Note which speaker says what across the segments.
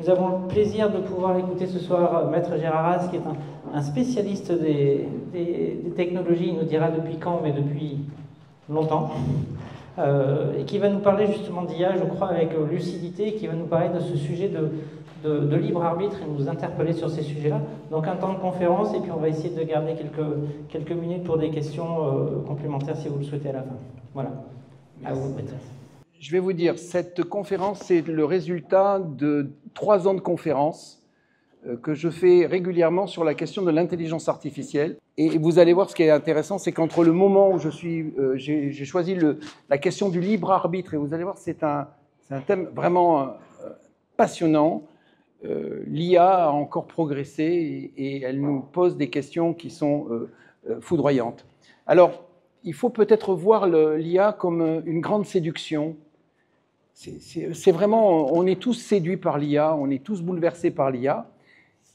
Speaker 1: Nous avons le plaisir de pouvoir écouter ce soir Maître Gérard Haas, qui est un spécialiste des technologies, il nous dira depuis quand, mais depuis longtemps, et qui va nous parler justement d'IA, je crois, avec lucidité, qui va nous parler de ce sujet de libre arbitre et nous interpeller sur ces sujets-là. Donc un temps de conférence, et puis on va essayer de garder quelques minutes pour des questions complémentaires si vous le souhaitez à la fin. Voilà. À vous, Maître.
Speaker 2: Je vais vous dire, cette conférence, c'est le résultat de 3 ans de conférences que je fais régulièrement sur la question de l'intelligence artificielle. Et vous allez voir, ce qui est intéressant, c'est qu'entre le moment où j'ai choisi la question du libre arbitre, et vous allez voir, c'est un thème vraiment passionnant. L'IA a encore progressé et elle nous pose des questions qui sont foudroyantes. Alors, il faut peut-être voir l'IA comme une grande séduction. C'est vraiment, on est tous séduits par l'IA, on est tous bouleversés par l'IA,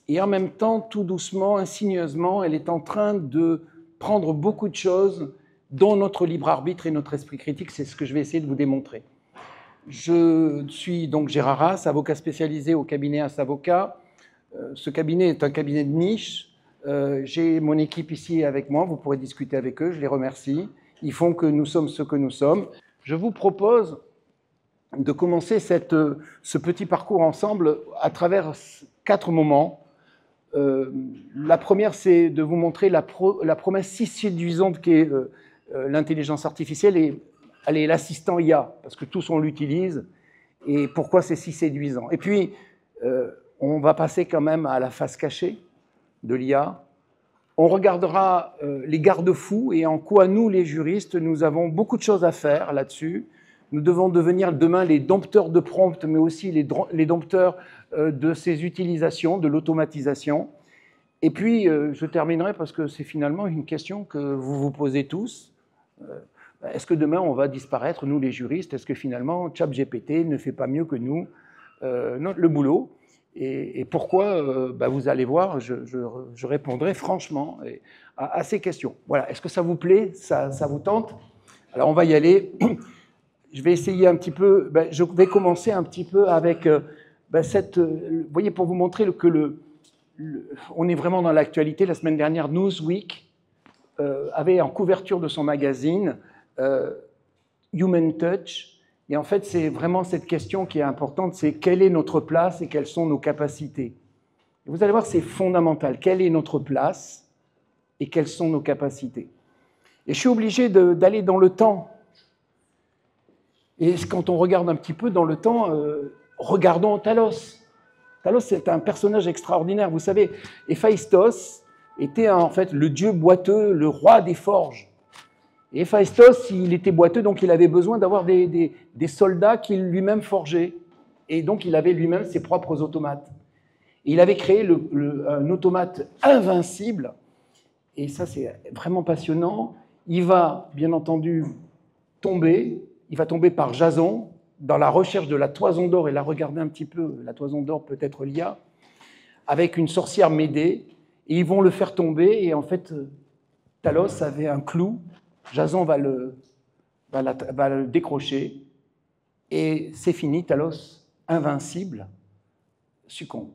Speaker 2: et en même temps, tout doucement, insigneusement, elle est en train de prendre beaucoup de choses, dont notre libre arbitre et notre esprit critique. C'est ce que je vais essayer de vous démontrer. Je suis donc Gérard Haas, avocat spécialisé au cabinet Haas Avocat. Ce cabinet est un cabinet de niche. J'ai mon équipe ici avec moi, vous pourrez discuter avec eux, je les remercie. Ils font que nous sommes ce que nous sommes. Je vous propose de commencer ce petit parcours ensemble à travers 4 moments. La première, c'est de vous montrer la promesse si séduisante qu'est l'intelligence artificielle et allez, l'assistant IA, parce que tous on l'utilise, et pourquoi c'est si séduisant. Et puis, on va passer quand même à la face cachée de l'IA. On regardera les garde-fous et en quoi nous, les juristes, nous avons beaucoup de choses à faire là-dessus. Nous devons devenir demain les dompteurs de prompt, mais aussi les dompteurs de ces utilisations, de l'automatisation. Et puis, je terminerai parce que c'est finalement une question que vous vous posez tous. Est-ce que demain, on va disparaître, nous les juristes? Est-ce que finalement, ChatGPT ne fait pas mieux que nous le boulot? Et pourquoi vous allez voir, je répondrai franchement à ces questions. Voilà, est-ce que ça vous plaît? Ça vous tente? Alors, on va y aller. Je vais essayer un petit peu, je vais commencer un petit peu avec vous voyez, pour vous montrer que on est vraiment dans l'actualité. La semaine dernière, Newsweek avait en couverture de son magazine Human Touch. Et en fait, c'est vraiment cette question qui est importante, c'est quelle est notre place et quelles sont nos capacités. Et vous allez voir, c'est fondamental. Quelle est notre place et quelles sont nos capacités? Et je suis obligé d'aller dans le temps. Et quand on regarde un petit peu dans le temps, regardons Talos. Talos, c'est un personnage extraordinaire. Vous savez, Héphaïstos était en fait le dieu boiteux, le roi des forges. Et Héphaïstos, il était boiteux, donc il avait besoin d'avoir des soldats qu'il lui-même forgeait. Et donc il avait lui-même ses propres automates. Et il avait créé un automate invincible. Et ça, c'est vraiment passionnant. Il va, bien entendu, tomber. Il va tomber par Jason dans la recherche de la toison d'or. Et là, regardez un petit peu, la toison d'or peut être l'IA, avec une sorcière Médée. Et ils vont le faire tomber. Et en fait, Talos avait un clou. Jason va le décrocher. Et c'est fini, Talos, invincible, succombe.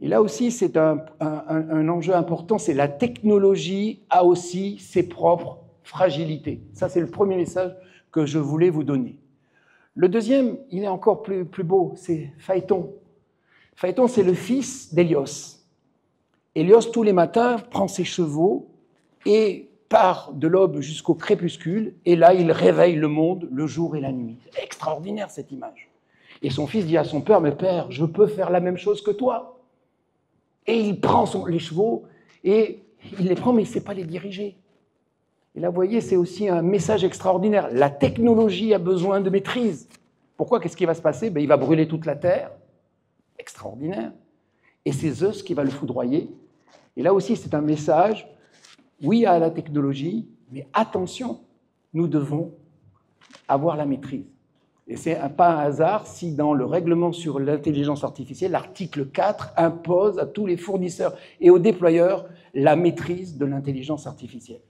Speaker 2: Et là aussi, c'est un enjeu important, c'est la technologie a aussi ses propres fragilités. Ça, c'est le premier message que je voulais vous donner. Le deuxième, il est encore plus beau, c'est Phaéton. Phaéton, c'est le fils d'Hélios. Hélios, tous les matins, prend ses chevaux et part de l'aube jusqu'au crépuscule, et là, il réveille le monde le jour et la nuit. C'est extraordinaire, cette image. Et son fils dit à son père, « Mais père, je peux faire la même chose que toi. » Et il prend les chevaux, et il les prend, mais il ne sait pas les diriger. Et là, vous voyez, c'est aussi un message extraordinaire. La technologie a besoin de maîtrise. Pourquoi? Qu'est-ce qui va se passer? Il va brûler toute la terre. Extraordinaire. Et c'est Zeus qui va le foudroyer. Et là aussi, c'est un message, oui à la technologie, mais attention, nous devons avoir la maîtrise. Et c'est pas un hasard si dans le règlement sur l'intelligence artificielle, l'article 4 impose à tous les fournisseurs et aux déployeurs la maîtrise de l'intelligence artificielle.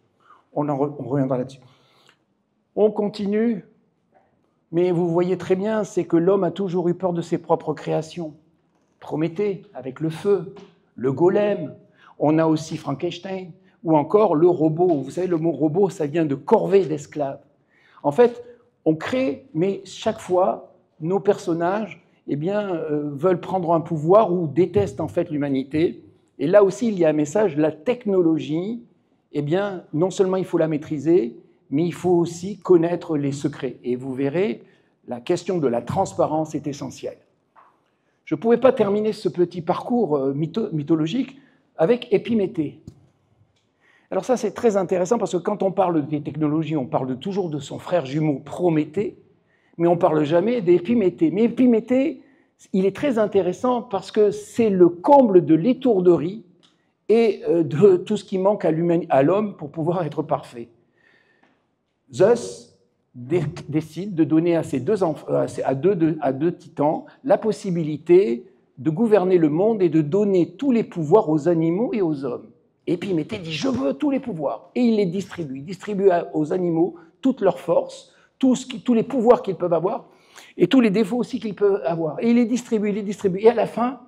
Speaker 2: On reviendra là-dessus. On continue, mais vous voyez très bien, c'est que l'homme a toujours eu peur de ses propres créations. Prométhée avec le feu, le golem, on a aussi Frankenstein, ou encore le robot. Vous savez, le mot robot, ça vient de corvée d'esclaves. En fait, on crée, mais chaque fois, nos personnages veulent prendre un pouvoir ou détestent en fait l'humanité. Et là aussi, il y a un message, la technologie, non seulement il faut la maîtriser, mais il faut aussi connaître les secrets. Et vous verrez, la question de la transparence est essentielle. Je ne pouvais pas terminer ce petit parcours mythologique avec Épiméthée. Alors ça, c'est très intéressant parce que quand on parle des technologies, on parle toujours de son frère jumeau Prométhée, mais on ne parle jamais d'Épiméthée. Mais Épiméthée, il est très intéressant parce que c'est le comble de l'étourderie et de tout ce qui manque à l'homme pour pouvoir être parfait. Zeus décide de donner à deux titans la possibilité de gouverner le monde et de donner tous les pouvoirs aux animaux et aux hommes. Et puis Épiméthée dit « je veux tous les pouvoirs ». Et il les distribue. Il distribue aux animaux toutes leurs forces, tous les pouvoirs qu'ils peuvent avoir et tous les défauts aussi qu'ils peuvent avoir. Et il les distribue, il les distribue. Et à la fin,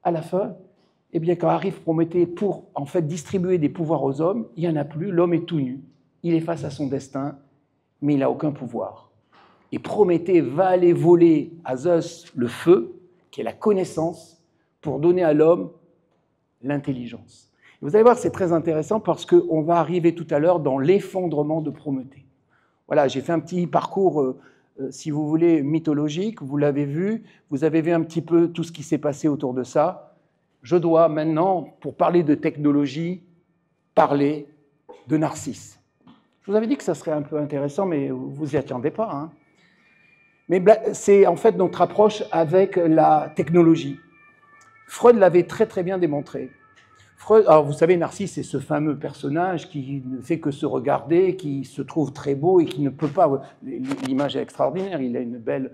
Speaker 2: quand arrive Prométhée pour en fait distribuer des pouvoirs aux hommes, il n'y en a plus, l'homme est tout nu. Il est face à son destin, mais il n'a aucun pouvoir. Et Prométhée va aller voler à Zeus le feu, qui est la connaissance, pour donner à l'homme l'intelligence. Vous allez voir, c'est très intéressant parce qu'on va arriver tout à l'heure dans l'effondrement de Prométhée. Voilà, j'ai fait un petit parcours, si vous voulez, mythologique, vous l'avez vu, vous avez vu un petit peu tout ce qui s'est passé autour de ça. Je dois maintenant, pour parler de technologie, parler de Narcisse. Je vous avais dit que ça serait un peu intéressant, mais vous n'y attendez pas. Hein. Mais c'est en fait notre approche avec la technologie. Freud l'avait très très bien démontré. Freud, alors vous savez, Narcisse, c'est ce fameux personnage qui ne fait que se regarder, qui se trouve très beau et qui ne peut pas... L'image est extraordinaire, il a une belle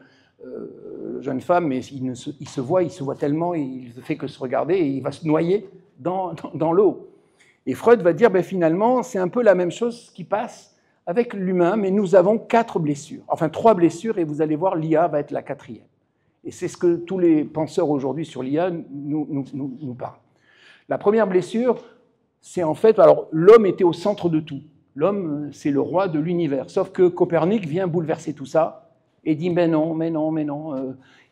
Speaker 2: jeune femme, mais il se voit tellement, il ne fait que se regarder et il va se noyer dans l'eau. Et Freud va dire, finalement, c'est un peu la même chose qui passe avec l'humain, mais nous avons 4 blessures, enfin 3 blessures, et vous allez voir, l'IA va être la 4e. Et c'est ce que tous les penseurs aujourd'hui sur l'IA nous parlent. La première blessure, c'est en fait, alors l'homme était au centre de tout. L'homme, c'est le roi de l'univers. Sauf que Copernic vient bouleverser tout ça et dit, mais non.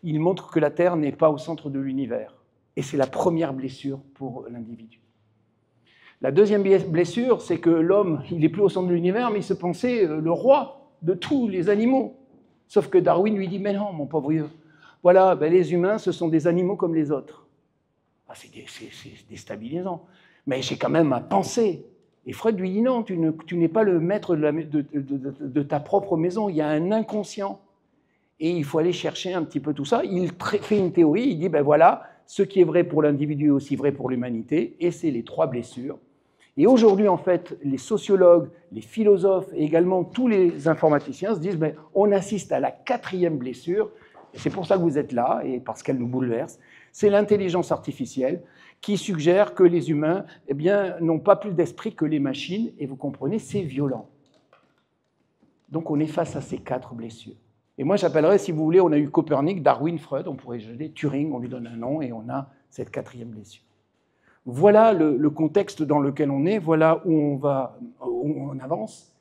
Speaker 2: Il montre que la Terre n'est pas au centre de l'univers. Et c'est la première blessure pour l'individu. La deuxième blessure, c'est que l'homme, il n'est plus au centre de l'univers, mais il se pensait le roi de tous les animaux. Sauf que Darwin lui dit, mais non, mon pauvre vieux. Voilà, les humains, ce sont des animaux comme les autres. Ah, c'est déstabilisant. Mais j'ai quand même à penser. Et Freud lui dit non, tu n'es pas le maître de ta propre maison, il y a un inconscient. Et il faut aller chercher un petit peu tout ça. Il fait une théorie, il dit, voilà, ce qui est vrai pour l'individu est aussi vrai pour l'humanité, et c'est les 3 blessures. Et aujourd'hui, en fait, les sociologues, les philosophes et également tous les informaticiens se disent, on assiste à la 4e blessure, et c'est pour ça que vous êtes là, et parce qu'elle nous bouleverse, c'est l'intelligence artificielle qui suggère que les humains n'ont pas plus d'esprit que les machines, et vous comprenez, c'est violent. Donc on est face à ces 4 blessures. Et moi j'appellerais, si vous voulez, on a eu Copernic, Darwin, Freud, on pourrait jeter Turing, on lui donne un nom, et on a cette 4e blessure. Voilà le contexte dans lequel on est, voilà où on avance.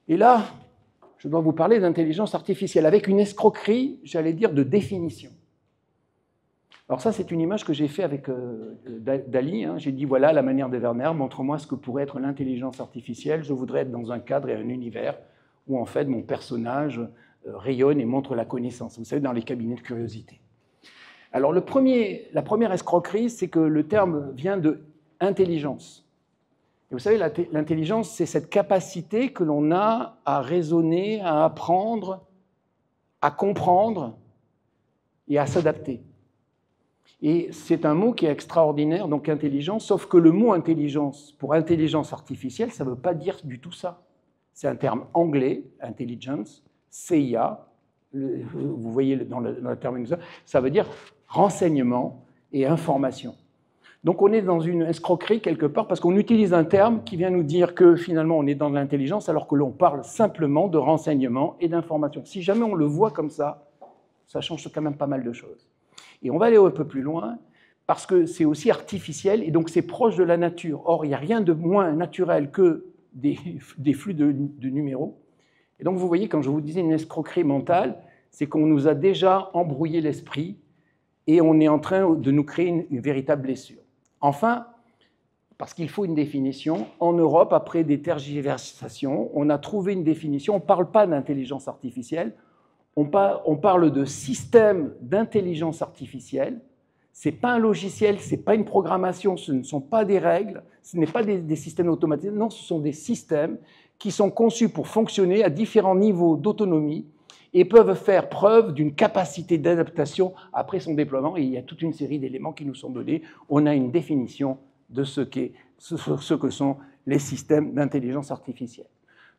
Speaker 2: Et là, je dois vous parler d'intelligence artificielle, avec une escroquerie, j'allais dire, de définition. Alors ça, c'est une image que j'ai faite avec Dali. J'ai dit, voilà, la manière de Werner, montre-moi ce que pourrait être l'intelligence artificielle. Je voudrais être dans un cadre et un univers où, en fait, mon personnage rayonne et montre la connaissance. Vous savez, dans les cabinets de curiosité. Alors, la première escroquerie, c'est que le terme vient de intelligence. Et vous savez, l'intelligence, c'est cette capacité que l'on a à raisonner, à apprendre, à comprendre et à s'adapter. Et c'est un mot qui est extraordinaire, donc intelligence, sauf que le mot intelligence, pour intelligence artificielle, ça ne veut pas dire du tout ça. C'est un terme anglais, intelligence, CIA, vous voyez dans la terminologie, ça veut dire renseignement et information. Donc on est dans une escroquerie quelque part, parce qu'on utilise un terme qui vient nous dire que finalement on est dans de l'intelligence, alors que l'on parle simplement de renseignement et d'information. Si jamais on le voit comme ça change quand même pas mal de choses. Et on va aller un peu plus loin, parce que c'est aussi artificiel, et donc c'est proche de la nature. Or, il n'y a rien de moins naturel que des flux de numéros. Et donc, vous voyez, quand je vous disais une escroquerie mentale, c'est qu'on nous a déjà embrouillé l'esprit, et on est en train de nous créer une véritable blessure. Enfin, parce qu'il faut une définition, en Europe, après des tergiversations, on a trouvé une définition. On ne parle pas d'intelligence artificielle, on parle de système d'intelligence artificielle. Ce n'est pas un logiciel, ce n'est pas une programmation, ce ne sont pas des règles, ce n'est pas des systèmes automatisés, non, ce sont des systèmes qui sont conçus pour fonctionner à différents niveaux d'autonomie et peuvent faire preuve d'une capacité d'adaptation après son déploiement. Et il y a toute une série d'éléments qui nous sont donnés. On a une définition de ce que sont les systèmes d'intelligence artificielle.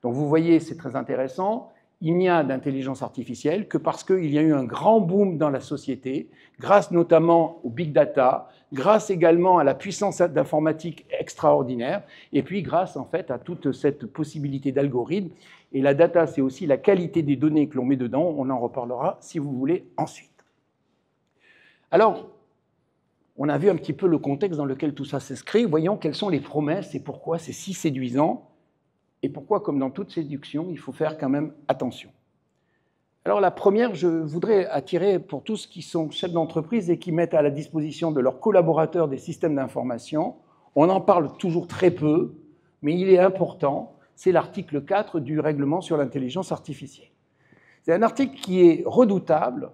Speaker 2: Donc vous voyez, c'est très intéressant. Il n'y a d'intelligence artificielle que parce qu'il y a eu un grand boom dans la société, grâce notamment au big data, grâce également à la puissance d'informatique extraordinaire, et puis grâce en fait à toute cette possibilité d'algorithmes. Et la data, c'est aussi la qualité des données que l'on met dedans. On en reparlera si vous voulez ensuite. Alors, on a vu un petit peu le contexte dans lequel tout ça s'inscrit. Voyons quelles sont les promesses et pourquoi c'est si séduisant. Et pourquoi, comme dans toute séduction, il faut faire quand même attention. Alors la première, je voudrais attirer pour tous qui sont chefs d'entreprise et qui mettent à la disposition de leurs collaborateurs des systèmes d'information. On en parle toujours très peu, mais il est important. C'est l'article 4 du règlement sur l'intelligence artificielle. C'est un article qui est redoutable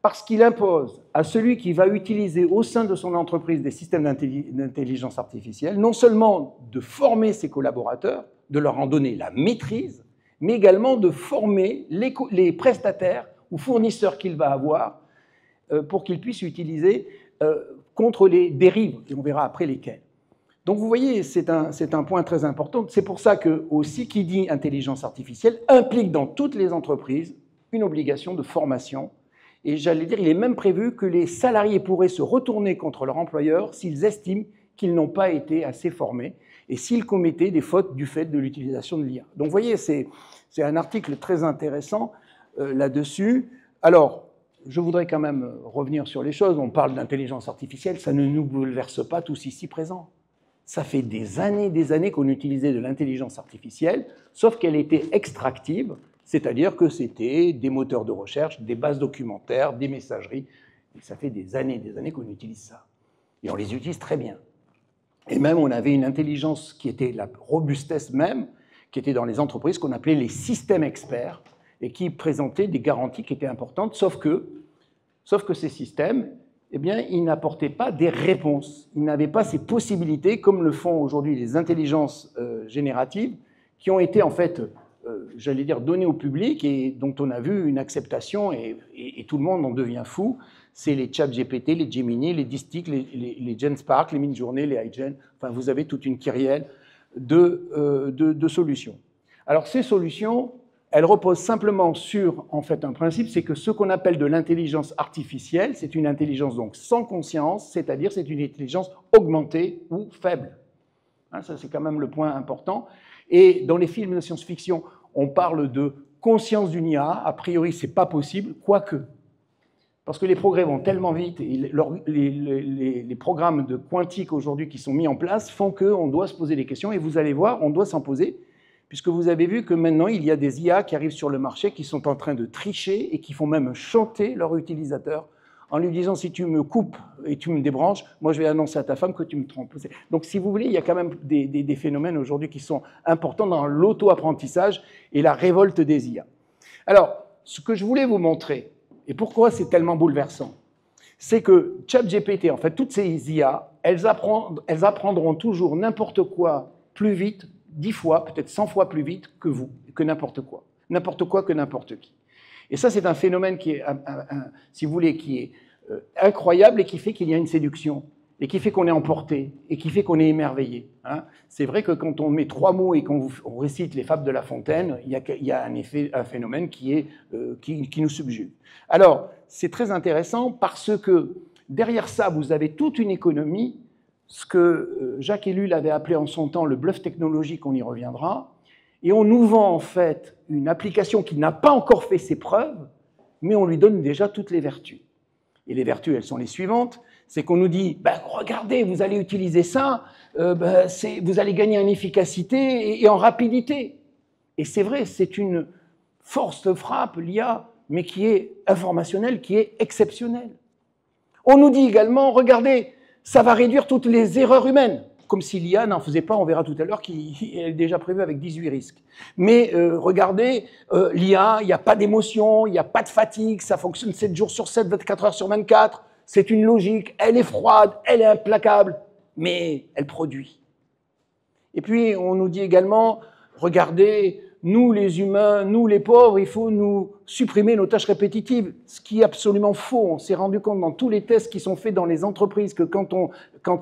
Speaker 2: parce qu'il impose à celui qui va utiliser au sein de son entreprise des systèmes d'intelligence artificielle non seulement de former ses collaborateurs, de leur en donner la maîtrise, mais également de former les prestataires ou fournisseurs qu'il va avoir pour qu'ils puissent utiliser contre les dérives, et on verra après lesquelles. Donc vous voyez, c'est un point très important. C'est pour ça que aussi, qui dit intelligence artificielle implique dans toutes les entreprises une obligation de formation. Et j'allais dire, il est même prévu que les salariés pourraient se retourner contre leur employeur s'ils estiment qu'ils n'ont pas été assez formés et s'ils commettaient des fautes du fait de l'utilisation de l'IA. Donc vous voyez, c'est un article très intéressant là-dessus. Alors, je voudrais quand même revenir sur les choses. On parle d'intelligence artificielle, ça ne nous bouleverse pas tous ici présents. Ça fait des années qu'on utilisait de l'intelligence artificielle, sauf qu'elle était extractive, c'est-à-dire que c'était des moteurs de recherche, des bases documentaires, des messageries. Et ça fait des années qu'on utilise ça. Et on les utilise très bien. Et même, on avait une intelligence qui était la robustesse même, qui était dans les entreprises, qu'on appelait les systèmes experts, et qui présentaient des garanties qui étaient importantes, sauf que ces systèmes, eh bien, ils n'apportaient pas des réponses. Ils n'avaient pas ces possibilités, comme le font aujourd'hui les intelligences génératives, qui ont été, en fait, j'allais dire, données au public, et dont on a vu une acceptation, et tout le monde en devient fou. C'est les ChatGPT, les Gemini, les DeepSeek, les GenSpark, les Midjourney, les iGen. Enfin, vous avez toute une kyrielle de solutions. Alors, ces solutions, elles reposent simplement sur, en fait, un principe, c'est que ce qu'on appelle de l'intelligence artificielle, c'est une intelligence donc sans conscience, c'est-à-dire c'est une intelligence augmentée ou faible. Hein, ça, c'est quand même le point important. Et dans les films de science-fiction, on parle de conscience d'une IA. A priori, ce n'est pas possible, quoique. Parce que les progrès vont tellement vite, et les programmes de quantique aujourd'hui qui sont mis en place font qu'on doit se poser des questions, et vous allez voir, on doit s'en poser, puisque vous avez vu que maintenant, il y a des IA qui arrivent sur le marché, qui sont en train de tricher, et qui font même chanter leur utilisateur, en lui disant, si tu me coupes et tu me débranches, moi je vais annoncer à ta femme que tu me trompes. Donc si vous voulez, il y a quand même des phénomènes aujourd'hui qui sont importants dans l'auto-apprentissage et la révolte des IA. Alors, ce que je voulais vous montrer, et pourquoi c'est tellement bouleversant, c'est que ChatGPT, en fait, toutes ces IA, elles apprendront toujours n'importe quoi plus vite, 10 fois, peut-être 100 fois plus vite que vous, que n'importe quoi. N'importe quoi que n'importe qui. Et ça, c'est un phénomène qui est, si vous voulez, qui est incroyable et qui fait qu'il y a une séduction, et qui fait qu'on est emporté, et qui fait qu'on est émerveillé. Hein. C'est vrai que quand on met 3 mots et qu'on récite les fables de La Fontaine, il y a un phénomène qui nous subjugue. Alors, c'est très intéressant parce que derrière ça, vous avez toute une économie, ce que Jacques Ellul avait appelé en son temps le bluff technologique, on y reviendra, et on nous vend en fait une application qui n'a pas encore fait ses preuves, mais on lui donne déjà toutes les vertus. Et les vertus, elles sont les suivantes. C'est qu'on nous dit, ben, regardez, vous allez utiliser ça, vous allez gagner en efficacité et en rapidité. Et c'est vrai, c'est une force de frappe, l'IA, mais qui est informationnelle, qui est exceptionnelle. On nous dit également, regardez, ça va réduire toutes les erreurs humaines. Comme si l'IA n'en faisait pas, on verra tout à l'heure qu'elle est déjà prévue avec 18 risques. Mais regardez, l'IA, il n'y a pas d'émotion, il n'y a pas de fatigue, ça fonctionne 7 jours sur 7, 24 heures sur 24, c'est une logique, elle est froide, elle est implacable, mais elle produit. Et puis, on nous dit également, regardez, nous les humains, nous les pauvres, il faut nous supprimer nos tâches répétitives, ce qui est absolument faux. On s'est rendu compte dans tous les tests qui sont faits dans les entreprises que quand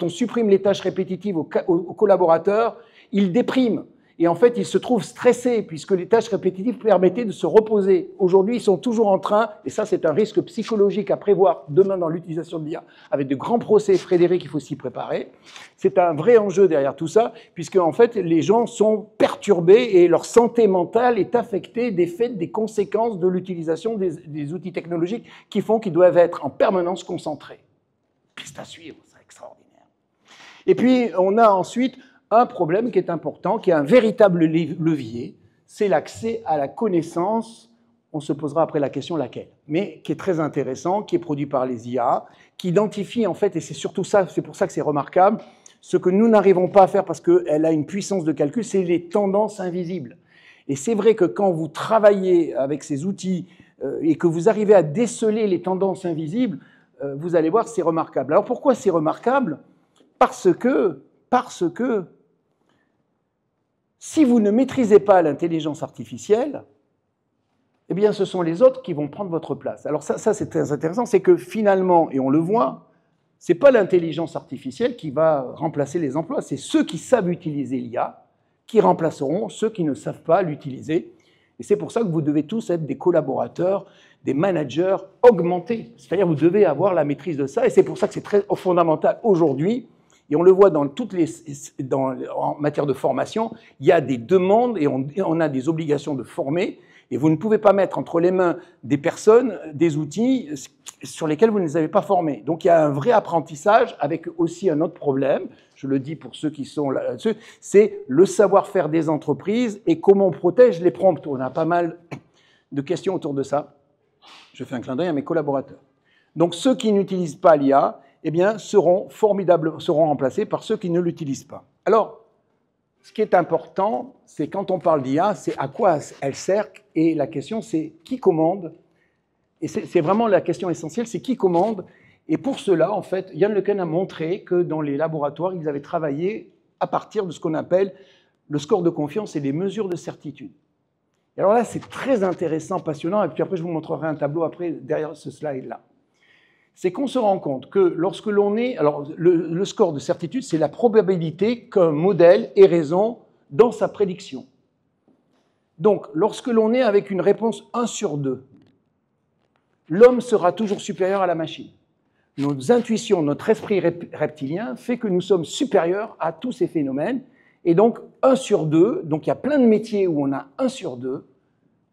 Speaker 2: on supprime les tâches répétitives aux collaborateurs, ils dépriment. Et en fait, ils se trouvent stressés puisque les tâches répétitives permettaient de se reposer. Aujourd'hui, ils sont toujours en train, et ça c'est un risque psychologique à prévoir demain dans l'utilisation de l'IA, avec de grands procès, Frédéric, il faut s'y préparer. C'est un vrai enjeu derrière tout ça, puisque en fait, les gens sont perturbés et leur santé mentale est affectée des conséquences de l'utilisation des outils technologiques qui font qu'ils doivent être en permanence concentrés. Piste à suivre, c'est extraordinaire. Et puis, on a ensuite un problème qui est important, qui est un véritable levier, c'est l'accès à la connaissance. On se posera après la question laquelle, mais qui est très intéressant, qui est produit par les IA, qui identifie en fait, et c'est surtout ça, c'est pour ça que c'est remarquable, ce que nous n'arrivons pas à faire parce qu'elle a une puissance de calcul, c'est les tendances invisibles. Et c'est vrai que quand vous travaillez avec ces outils et que vous arrivez à déceler les tendances invisibles, vous allez voir, c'est remarquable. Alors pourquoi c'est remarquable ? Parce que si vous ne maîtrisez pas l'intelligence artificielle, eh bien, ce sont les autres qui vont prendre votre place. Alors ça c'est très intéressant, c'est que finalement, et on le voit, ce n'est pas l'intelligence artificielle qui va remplacer les emplois, c'est ceux qui savent utiliser l'IA qui remplaceront ceux qui ne savent pas l'utiliser. Et c'est pour ça que vous devez tous être des collaborateurs, des managers augmentés. C'est-à-dire que vous devez avoir la maîtrise de ça, et c'est pour ça que c'est très fondamental aujourd'hui. Et on le voit dans en matière de formation, il y a des demandes et on a des obligations de former. Et vous ne pouvez pas mettre entre les mains des personnes des outils sur lesquels vous ne les avez pas formés. Donc il y a un vrai apprentissage avec aussi un autre problème, je le dis pour ceux qui sont là-dessus, c'est le savoir-faire des entreprises et comment on protège les prompts. On a pas mal de questions autour de ça. Je fais un clin d'œil à mes collaborateurs. Donc ceux qui n'utilisent pas l'IA, eh bien, seront remplacés par ceux qui ne l'utilisent pas. Alors, ce qui est important, c'est quand on parle d'IA, c'est à quoi elle sert, et la question, c'est qui commande. Et c'est vraiment la question essentielle, c'est qui commande. Et pour cela, en fait, Yann LeCun a montré que dans les laboratoires, ils avaient travaillé à partir de ce qu'on appelle le score de confiance et les mesures de certitude. Et alors là, c'est très intéressant, passionnant, et puis après, je vous montrerai un tableau après, derrière ce slide-là. C'est qu'on se rend compte que lorsque l'on est... Alors, le score de certitude, c'est la probabilité qu'un modèle ait raison dans sa prédiction. Donc, lorsque l'on est avec une réponse 1 sur 2, l'homme sera toujours supérieur à la machine. Nos intuitions, notre esprit reptilien fait que nous sommes supérieurs à tous ces phénomènes. Et donc, 1 sur 2, donc il y a plein de métiers où on a 1 sur 2,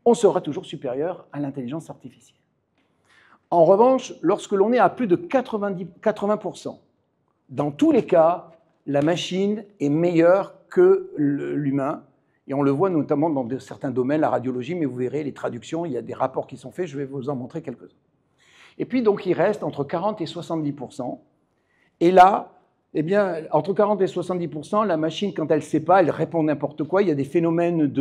Speaker 2: on sera toujours supérieur à l'intelligence artificielle. En revanche, lorsque l'on est à plus de 80%, dans tous les cas, la machine est meilleure que l'humain. Et on le voit notamment dans certains domaines, la radiologie, mais vous verrez les traductions, il y a des rapports qui sont faits, je vais vous en montrer quelques-uns. Et puis donc il reste entre 40 et 70%. Et là, eh bien, entre 40 et 70%, la machine, quand elle ne sait pas, elle répond n'importe quoi. Il y a des phénomènes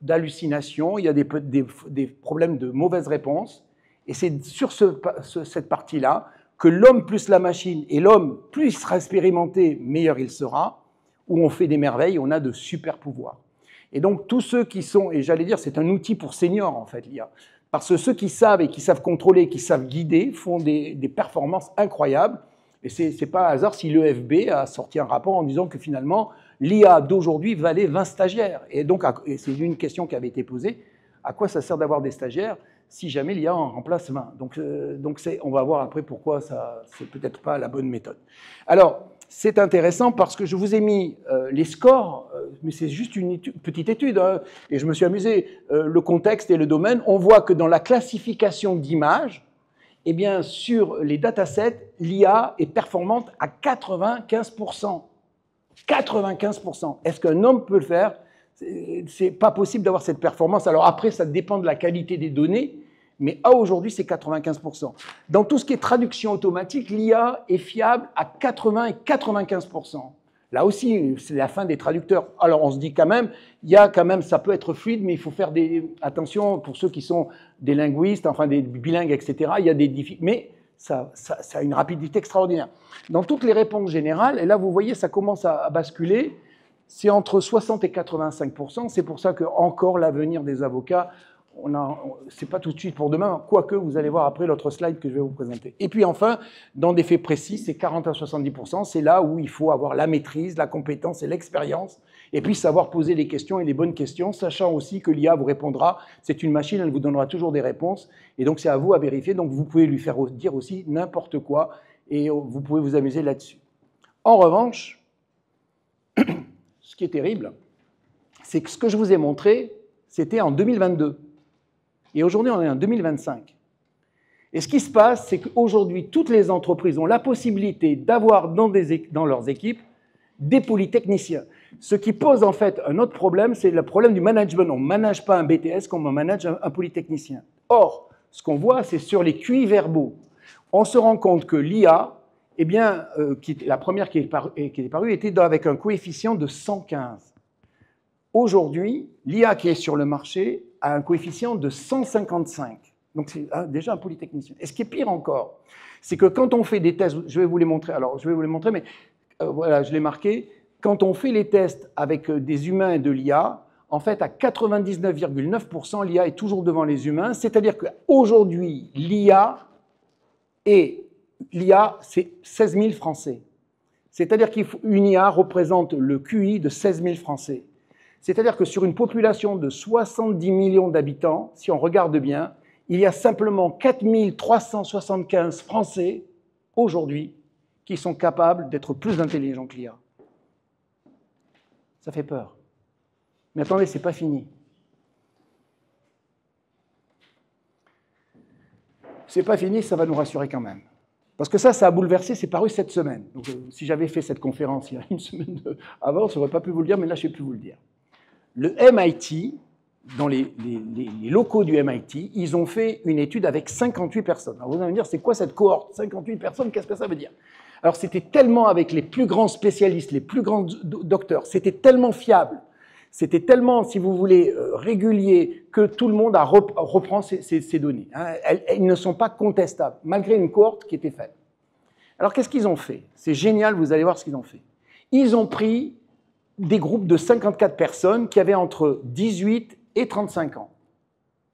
Speaker 2: d'hallucination, il y a des problèmes de mauvaise réponse. Et c'est sur cette partie-là que l'homme plus la machine, et l'homme plus il sera expérimenté, meilleur il sera, où on fait des merveilles, on a de super pouvoirs. Et donc tous ceux qui sont, et j'allais dire c'est un outil pour seniors en fait l'IA, parce que ceux qui savent et qui savent contrôler, qui savent guider, font des performances incroyables. Et c'est pas un hasard si l'EFB a sorti un rapport en disant que finalement l'IA d'aujourd'hui valait 20 stagiaires. Et donc c'est une question qui avait été posée, à quoi ça sert d'avoir des stagiaires si jamais l'IA en remplace 20. Donc on va voir après pourquoi ça c'est peut-être pas la bonne méthode. Alors, c'est intéressant parce que je vous ai mis les scores, mais c'est juste une petite étude, hein, et je me suis amusé, le contexte et le domaine. On voit que dans la classification d'images, eh bien, sur les datasets, l'IA est performante à 95%. 95%. Est-ce qu'un homme peut le faire? C'est pas possible d'avoir cette performance. Alors après, ça dépend de la qualité des données, mais à aujourd'hui, c'est 95%. Dans tout ce qui est traduction automatique, l'IA est fiable à 80 et 95%. Là aussi, c'est la fin des traducteurs. Alors on se dit quand même, il y a quand même, ça peut être fluide, mais il faut faire attention pour ceux qui sont des linguistes, enfin des bilingues, etc. Il y a des difficultés, mais ça a une rapidité extraordinaire. Dans toutes les réponses générales, et là vous voyez, ça commence à basculer, c'est entre 60 et 85%. C'est pour ça que encore l'avenir des avocats, c'est pas tout de suite pour demain, quoique vous allez voir après l'autre slide que je vais vous présenter. Et puis enfin, dans des faits précis, c'est 40 à 70%, c'est là où il faut avoir la maîtrise, la compétence et l'expérience, et puis savoir poser les questions et les bonnes questions, sachant aussi que l'IA vous répondra, c'est une machine, elle vous donnera toujours des réponses, et donc c'est à vous à vérifier, donc vous pouvez lui faire dire aussi n'importe quoi, et vous pouvez vous amuser là-dessus. En revanche, ce qui est terrible, c'est que ce que je vous ai montré, c'était en 2022. Et aujourd'hui, on est en 2025. Et ce qui se passe, c'est qu'aujourd'hui, toutes les entreprises ont la possibilité d'avoir dans leurs équipes des polytechniciens. Ce qui pose en fait un autre problème, c'est le problème du management. On ne manage pas un BTS comme on manage un polytechnicien. Or, ce qu'on voit, c'est sur les QI verbaux. On se rend compte que l'IA, eh bien, la première qui est parue était avec un coefficient de 115. Aujourd'hui, l'IA qui est sur le marché a un coefficient de 155. Donc c'est déjà un polytechnicien. Et ce qui est pire encore, c'est que quand on fait des tests, je vais vous les montrer, mais voilà, je l'ai marqué, quand on fait les tests avec des humains et de l'IA, en fait, à 99,9%, l'IA est toujours devant les humains, c'est-à-dire qu'aujourd'hui, l'IA, c'est 16 000 Français. C'est-à-dire qu'une IA représente le QI de 16 000 Français. C'est-à-dire que sur une population de 70 millions d'habitants, si on regarde bien, il y a simplement 4 375 Français, aujourd'hui, qui sont capables d'être plus intelligents que l'IA. Ça fait peur. Mais attendez, ce n'est pas fini. C'est pas fini, ça va nous rassurer quand même. Parce que ça a bouleversé, c'est paru cette semaine. Donc, si j'avais fait cette conférence il y a une semaine avant, je n'aurais pas pu vous le dire, mais là, je ne sais plus vous le dire. Le MIT, dans les locaux du MIT, ils ont fait une étude avec 58 personnes. Alors vous allez me dire, c'est quoi cette cohorte? 58 personnes, qu'est-ce que ça veut dire? Alors c'était tellement avec les plus grands spécialistes, les plus grands docteurs, c'était tellement fiable, c'était tellement, si vous voulez, régulier, que tout le monde reprend ces données. Elles ne sont pas contestables, malgré une cohorte qui était faite. Alors qu'est-ce qu'ils ont fait? C'est génial, vous allez voir ce qu'ils ont fait. Ils ont pris des groupes de 54 personnes qui avaient entre 18 et 35 ans.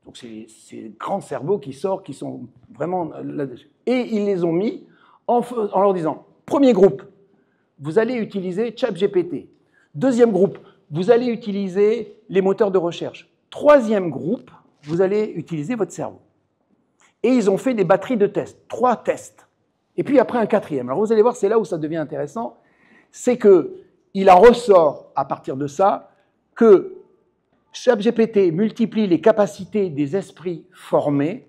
Speaker 2: Donc c'est les grands cerveaux qui sortent, qui sont vraiment là-dessus. Et ils les ont mis en leur disant, premier groupe, vous allez utiliser ChatGPT. Deuxième groupe, vous allez utiliser les moteurs de recherche. Troisième groupe, vous allez utiliser votre cerveau. Et ils ont fait des batteries de tests, 3 tests. Et puis après un quatrième. Alors vous allez voir, c'est là où ça devient intéressant, c'est qu'il en ressort à partir de ça que ChatGPT multiplie les capacités des esprits formés,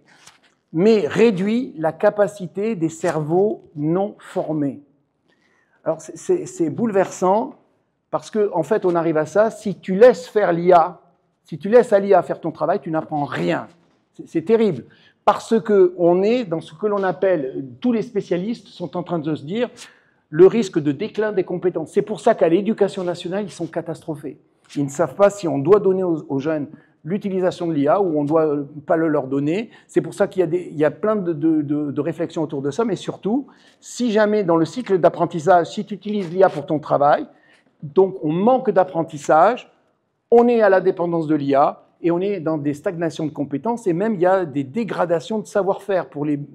Speaker 2: mais réduit la capacité des cerveaux non formés. Alors c'est bouleversant, parce qu'en fait, on arrive à ça, si tu laisses faire l'IA, si tu laisses à l'IA faire ton travail, tu n'apprends rien. C'est terrible, parce qu'on est dans ce que l'on appelle, tous les spécialistes sont en train de se dire, le risque de déclin des compétences. C'est pour ça qu'à l'éducation nationale, ils sont catastrophés. Ils ne savent pas si on doit donner aux jeunes l'utilisation de l'IA ou on ne doit pas le leur donner. C'est pour ça qu'il y a plein de réflexions autour de ça, mais surtout, si jamais dans le cycle d'apprentissage, si tu utilises l'IA pour ton travail, donc on manque d'apprentissage, on est à la dépendance de l'IA et on est dans des stagnations de compétences et même il y a des dégradations de savoir-faire.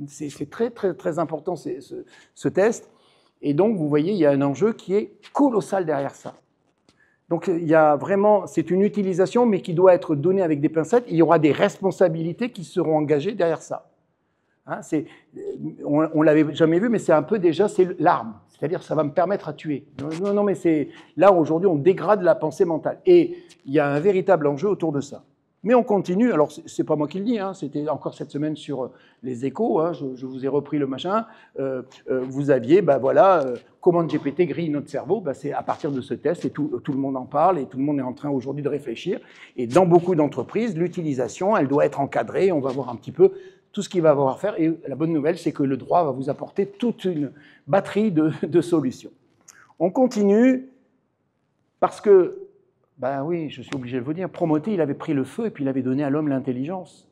Speaker 2: C'est très, très, très important ce test. Et donc, vous voyez, il y a un enjeu qui est colossal derrière ça. Donc, il y a vraiment, c'est une utilisation, mais qui doit être donnée avec des pincettes. Il y aura des responsabilités qui seront engagées derrière ça. Hein, on ne l'avait jamais vu, mais c'est un peu déjà, c'est l'arme. C'est-à-dire, ça va me permettre à tuer. Non, mais là, aujourd'hui, on dégrade la pensée mentale. Et il y a un véritable enjeu autour de ça. Mais on continue, alors c'est pas moi qui le dis, hein, c'était encore cette semaine sur les échos, hein, je vous ai repris le machin, vous aviez, ben voilà, comment GPT grille notre cerveau, ben c'est à partir de ce test, et tout le monde en parle, et tout le monde est en train aujourd'hui de réfléchir, et dans beaucoup d'entreprises, l'utilisation, elle doit être encadrée, on va voir un petit peu tout ce qu'il va avoir à faire, et la bonne nouvelle, c'est que le droit va vous apporter toute une batterie de solutions. On continue, parce que, ben oui, je suis obligé de vous dire, Promothée, il avait pris le feu et puis il avait donné à l'homme l'intelligence.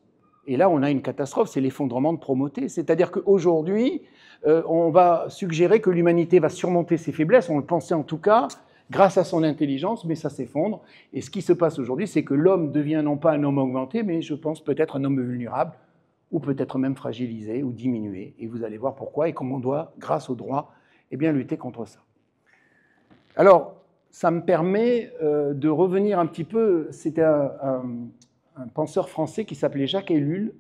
Speaker 2: Et là, on a une catastrophe, c'est l'effondrement de Promothée. C'est-à-dire qu'aujourd'hui, on va suggérer que l'humanité va surmonter ses faiblesses, on le pensait en tout cas, grâce à son intelligence, mais ça s'effondre. Et ce qui se passe aujourd'hui, c'est que l'homme devient non pas un homme augmenté, mais je pense peut-être un homme vulnérable, ou peut-être même fragilisé ou diminué. Et vous allez voir pourquoi et comment on doit, grâce au droit, eh bien, lutter contre ça. Alors, ça me permet de revenir un petit peu, c'était un penseur français qui s'appelait Jacques Ellul,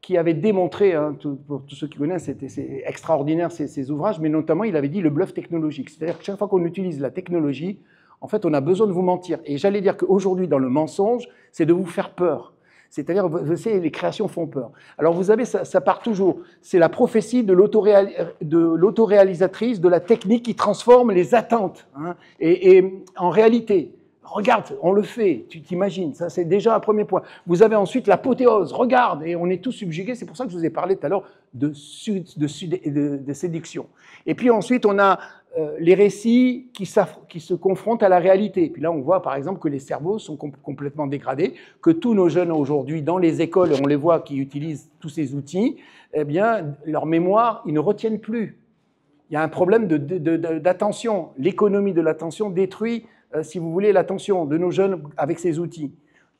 Speaker 2: qui avait démontré, hein, pour tous ceux qui connaissent, c'est extraordinaire ces ouvrages, mais notamment il avait dit le bluff technologique. C'est-à-dire que chaque fois qu'on utilise la technologie, en fait, on a besoin de vous mentir. Et j'allais dire qu'aujourd'hui, dans le mensonge, c'est de vous faire peur. C'est-à-dire, vous savez, les créations font peur. Alors vous savez, ça part toujours. C'est la prophétie de l'autoréalisatrice, de la technique qui transforme les attentes. Hein. Et en réalité, regarde, on le fait, tu t'imagines, ça c'est déjà un premier point. Vous avez ensuite l'apothéose, regarde, et on est tous subjugués, c'est pour ça que je vous ai parlé tout à l'heure de séduction. Et puis ensuite, on a les récits qui se confrontent à la réalité. Et puis là, on voit par exemple que les cerveaux sont complètement dégradés, que tous nos jeunes aujourd'hui, dans les écoles, on les voit qui utilisent tous ces outils, eh bien, leur mémoire, ils ne retiennent plus. Il y a un problème d'attention. L'économie de l'attention détruit, si vous voulez, l'attention de nos jeunes avec ces outils.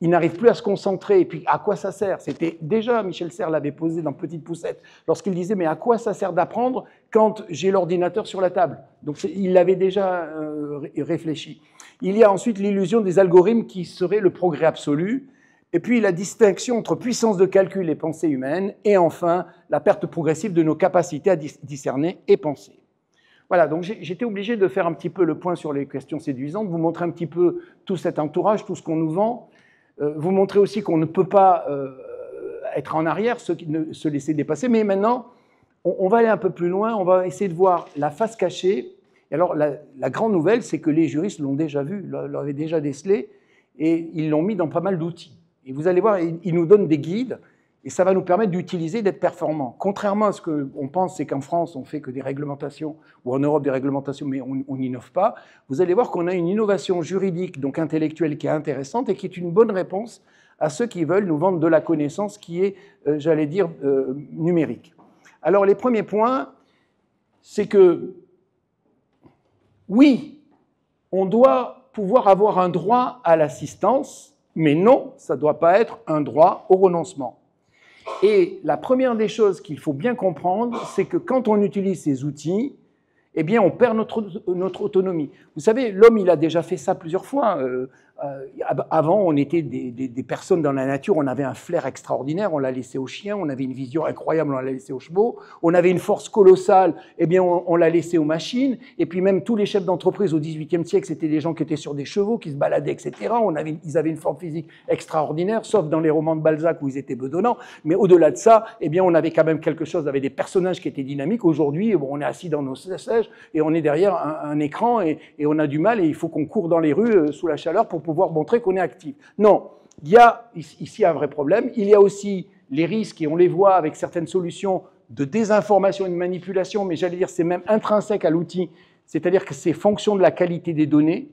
Speaker 2: Ils n'arrivent plus à se concentrer. Et puis, à quoi ça sert? C'était déjà, Michel Serres l'avait posé dans Petite Poussette, lorsqu'il disait, mais à quoi ça sert d'apprendre quand j'ai l'ordinateur sur la table? Donc, il l'avait déjà réfléchi. Il y a ensuite l'illusion des algorithmes qui serait le progrès absolu. Et puis, la distinction entre puissance de calcul et pensée humaine. Et enfin, la perte progressive de nos capacités à discerner et penser. Voilà, donc j'étais obligé de faire un petit peu le point sur les questions séduisantes, vous montrer un petit peu tout cet entourage, tout ce qu'on nous vend, vous montrer aussi qu'on ne peut pas être en arrière, se laisser dépasser, mais maintenant, on va aller un peu plus loin, on va essayer de voir la face cachée. Et alors, la grande nouvelle, c'est que les juristes l'ont déjà vu, l'avaient déjà décelé, et ils l'ont mis dans pas mal d'outils. Et vous allez voir, ils nous donnent des guides, et ça va nous permettre d'utiliser, d'être performants. Contrairement à ce qu'on pense, c'est qu'en France, on fait que des réglementations, ou en Europe des réglementations, mais on n'innove pas. Vous allez voir qu'on a une innovation juridique, donc intellectuelle, qui est intéressante et qui est une bonne réponse à ceux qui veulent nous vendre de la connaissance qui est, j'allais dire, numérique. Alors, les premiers points, c'est que, oui, on doit pouvoir avoir un droit à l'assistance, mais non, ça ne doit pas être un droit au renoncement. Et la première des choses qu'il faut bien comprendre, c'est que quand on utilise ces outils, eh bien, on perd notre autonomie. Vous savez, l'homme, il a déjà fait ça plusieurs fois. Avant, on était des personnes dans la nature, on avait un flair extraordinaire, on l'a laissé aux chiens, on avait une vision incroyable, on l'a laissé aux chevaux, on avait une force colossale, eh bien, on l'a laissé aux machines, et puis même tous les chefs d'entreprise au XVIIIe siècle, c'était des gens qui étaient sur des chevaux, qui se baladaient, etc. Ils avaient une forme physique extraordinaire, sauf dans les romans de Balzac où ils étaient bedonnants, mais au-delà de ça, eh bien, on avait quand même quelque chose, avec des personnages qui étaient dynamiques. Aujourd'hui, bon, on est assis dans nos sièges, et on est derrière un écran, et on a du mal, et il faut qu'on court dans les rues sous la chaleur pour pouvoir montrer qu'on est actif. Non, il y a ici un vrai problème. Il y a aussi les risques, et on les voit avec certaines solutions de désinformation et de manipulation, mais j'allais dire c'est même intrinsèque à l'outil, c'est-à-dire que c'est fonction de la qualité des données,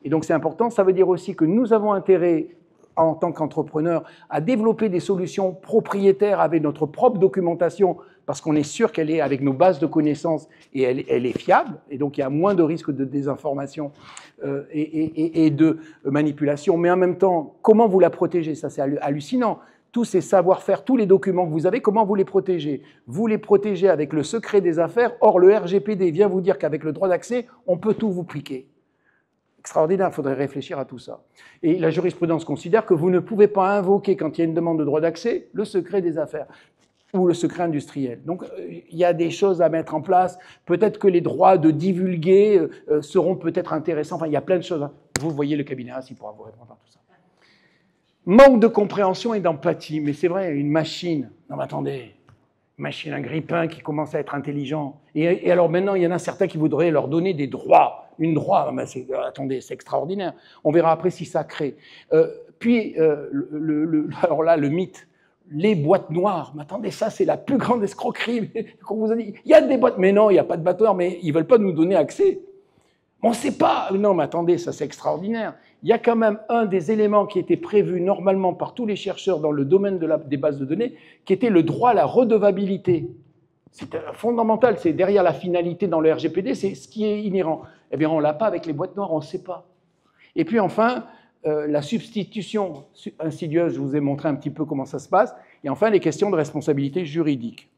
Speaker 2: et donc c'est important. Ça veut dire aussi que nous avons intérêt, en tant qu'entrepreneurs, à développer des solutions propriétaires avec notre propre documentation, parce qu'on est sûr qu'elle est avec nos bases de connaissances et elle est fiable, et donc il y a moins de risques de désinformation et de manipulation. Mais en même temps, comment vous la protégez? Ça, c'est hallucinant. Tous ces savoir-faire, tous les documents que vous avez, comment vous les protégez? Vous les protégez avec le secret des affaires. Or, le RGPD vient vous dire qu'avec le droit d'accès, on peut tout vous piquer. Extraordinaire, il faudrait réfléchir à tout ça. Et la jurisprudence considère que vous ne pouvez pas invoquer, quand il y a une demande de droit d'accès, le secret des affaires ou le secret industriel. Donc, il y a des choses à mettre en place. Peut-être que les droits de divulguer seront peut-être intéressants. Enfin, il y a plein de choses. Vous voyez le cabinet, il pourra vous répondre à tout ça. Manque de compréhension et d'empathie. Mais c'est vrai, une machine. Non, mais attendez, une machine, un grippin qui commence à être intelligent. Et alors maintenant, il y en a certains qui voudraient leur donner des droits. Une droit, mais attendez, c'est extraordinaire. On verra après si ça crée. Alors là, le mythe. Les boîtes noires. Mais attendez, ça, c'est la plus grande escroquerie qu'on vous a dit. Il y a des boîtes, mais non, il n'y a pas de boîtes noires, mais ils ne veulent pas nous donner accès. On ne sait pas. Non, mais attendez, ça, c'est extraordinaire. Il y a quand même un des éléments qui était prévu normalement par tous les chercheurs dans le domaine des bases de données, qui était le droit à la redevabilité. C'est fondamental, c'est derrière la finalité dans le RGPD, c'est ce qui est inhérent. Eh bien, on ne l'a pas avec les boîtes noires, on ne sait pas. Et puis enfin, la substitution insidieuse, je vous ai montré un petit peu comment ça se passe. Et enfin, les questions de responsabilité juridique.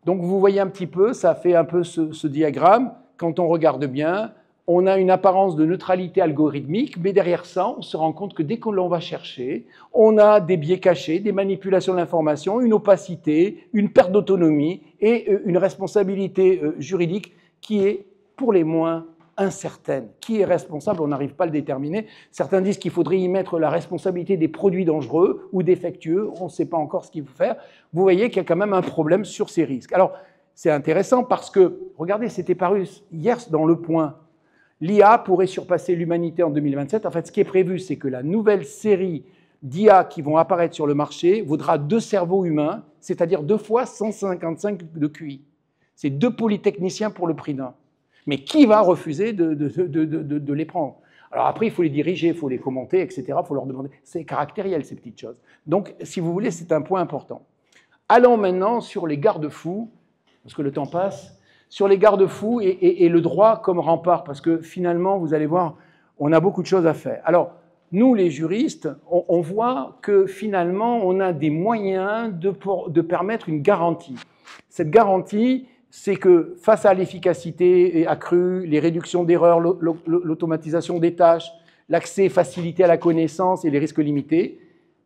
Speaker 2: Donc, vous voyez un petit peu, ça fait un peu ce diagramme. Quand on regarde bien, on a une apparence de neutralité algorithmique, mais derrière ça, on se rend compte que dès que l'on va chercher, on a des biais cachés, des manipulations de l'information, une opacité, une perte d'autonomie et une responsabilité juridique qui est, pour les moins, incertaine. Qui est responsable? On n'arrive pas à le déterminer. Certains disent qu'il faudrait y mettre la responsabilité des produits dangereux ou défectueux. On ne sait pas encore ce qu'il faut faire. Vous voyez qu'il y a quand même un problème sur ces risques. Alors, c'est intéressant parce que, regardez, c'était paru hier dans Le Point. L'IA pourrait surpasser l'humanité en 2027. En fait, ce qui est prévu, c'est que la nouvelle série d'IA qui vont apparaître sur le marché vaudra 2 cerveaux humains, c'est-à-dire 2 fois 155 de QI. C'est 2 polytechniciens pour le prix d'un. Mais qui va refuser de les prendre? Alors après, il faut les diriger, il faut les commenter, etc. Il faut leur demander. C'est caractériel, ces petites choses. Donc, si vous voulez, c'est un point important. Allons maintenant sur les garde-fous, parce que le temps passe, sur les garde-fous et le droit comme rempart, parce que finalement, vous allez voir, on a beaucoup de choses à faire. Alors, nous, les juristes, on voit que finalement, on a des moyens de permettre une garantie. Cette garantie, c'est que face à l'efficacité accrue, les réductions d'erreurs, l'automatisation des tâches, l'accès facilité à la connaissance et les risques limités,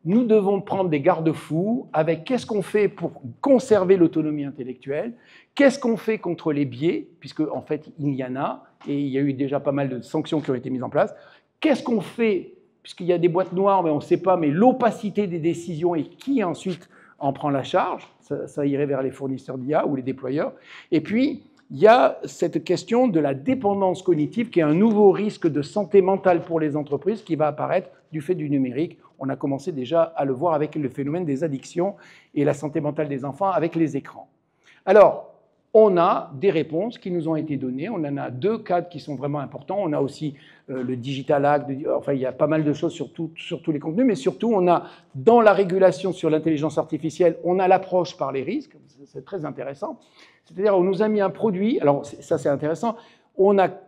Speaker 2: nous devons prendre des garde-fous avec qu'est-ce qu'on fait pour conserver l'autonomie intellectuelle, qu'est-ce qu'on fait contre les biais, puisque en fait il y en a, et il y a eu déjà pas mal de sanctions qui ont été mises en place, qu'est-ce qu'on fait, puisqu'il y a des boîtes noires, mais on ne sait pas, mais l'opacité des décisions et qui ensuite en prend la charge, ça irait vers les fournisseurs d'IA ou les déployeurs. Et puis, il y a cette question de la dépendance cognitive qui est un nouveau risque de santé mentale pour les entreprises qui va apparaître du fait du numérique. On a commencé déjà à le voir avec le phénomène des addictions et la santé mentale des enfants avec les écrans. Alors, on a des réponses qui nous ont été données. On en a 2 cadres qui sont vraiment importants. On a aussi le Digital Act. Enfin, il y a pas mal de choses sur tous les contenus. Mais surtout, on a, dans la régulation sur l'intelligence artificielle, on a l'approche par les risques. C'est très intéressant. C'est-à-dire, on nous a mis un produit. Alors, ça, c'est intéressant.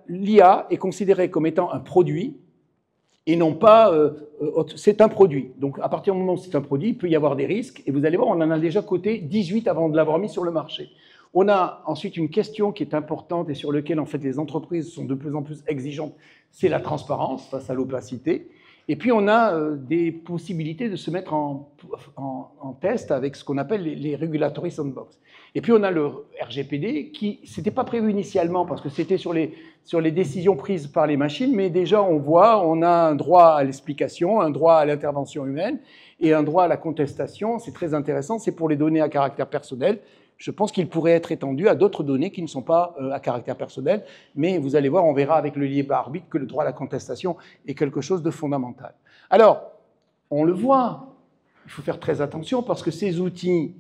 Speaker 2: L'IA est considérée comme étant un produit et non pas... c'est un produit. Donc, à partir du moment où c'est un produit, il peut y avoir des risques. Et vous allez voir, on en a déjà coté 18 avant de l'avoir mis sur le marché. On a ensuite une question qui est importante et sur laquelle en fait les entreprises sont de plus en plus exigeantes, c'est la transparence face à l'opacité. Et puis on a des possibilités de se mettre en test avec ce qu'on appelle les regulatory sandbox. Et puis on a le RGPD qui n'était pas prévu initialement parce que c'était sur les décisions prises par les machines, mais déjà on voit, on a un droit à l'explication, un droit à l'intervention humaine et un droit à la contestation. C'est très intéressant, c'est pour les données à caractère personnel. Je pense qu'il pourrait être étendu à d'autres données qui ne sont pas à caractère personnel, mais vous allez voir, on verra avec le libre arbitre que le droit à la contestation est quelque chose de fondamental. Alors, on le voit, il faut faire très attention parce que ces outils,